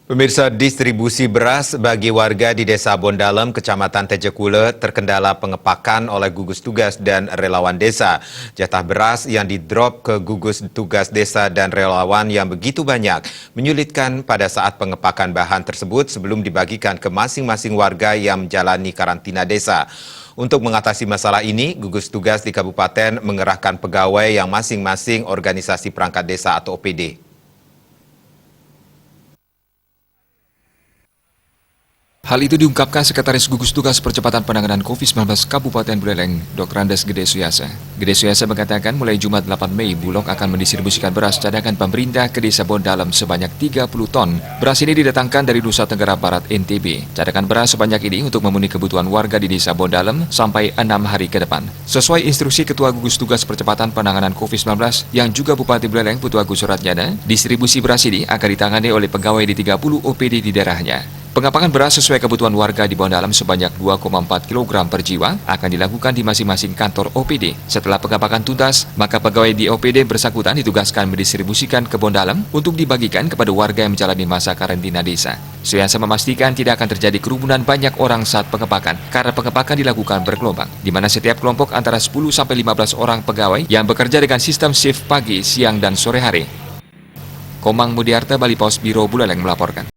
Pemirsa, distribusi beras bagi warga di Desa Bondalem, Kecamatan Tejekule terkendala pengepakan oleh gugus tugas dan relawan desa. Jatah beras yang didrop ke gugus tugas desa dan relawan yang begitu banyak menyulitkan pada saat pengepakan bahan tersebut sebelum dibagikan ke masing-masing warga yang menjalani karantina desa. Untuk mengatasi masalah ini, gugus tugas di kabupaten mengerahkan pegawai yang masing-masing organisasi perangkat desa atau OPD. Hal itu diungkapkan Sekretaris Gugus Tugas Percepatan Penanganan COVID-19 Kabupaten Buleleng, Dr. Andes Gede Suyasa. Gede Suyasa mengatakan mulai Jumat 8 Mei, Bulog akan mendistribusikan beras cadangan pemerintah ke Desa Bondalem sebanyak 30 ton. Beras ini didatangkan dari Nusa Tenggara Barat NTB. Cadangan beras sebanyak ini untuk memenuhi kebutuhan warga di Desa Bondalem sampai 6 hari ke depan. Sesuai instruksi Ketua Gugus Tugas Percepatan Penanganan COVID-19 yang juga Bupati Buleleng Putu Agus Suratjana, distribusi beras ini akan ditangani oleh pegawai di 30 OPD di daerahnya. Pengapakan beras sesuai kebutuhan warga di Bondalem sebanyak 2,4 kg per jiwa akan dilakukan di masing-masing kantor OPD. Setelah pengapakan tuntas, maka pegawai di OPD bersangkutan ditugaskan mendistribusikan ke Bondalem untuk dibagikan kepada warga yang menjalani masa karantina desa. Suyasa memastikan tidak akan terjadi kerumunan banyak orang saat pengepakan, karena pengepakan dilakukan bergelombang, di mana setiap kelompok antara 10-15 orang pegawai yang bekerja dengan sistem shift pagi, siang, dan sore hari. Komang Mudiarta, Bali Pos Biro Buleleng melaporkan.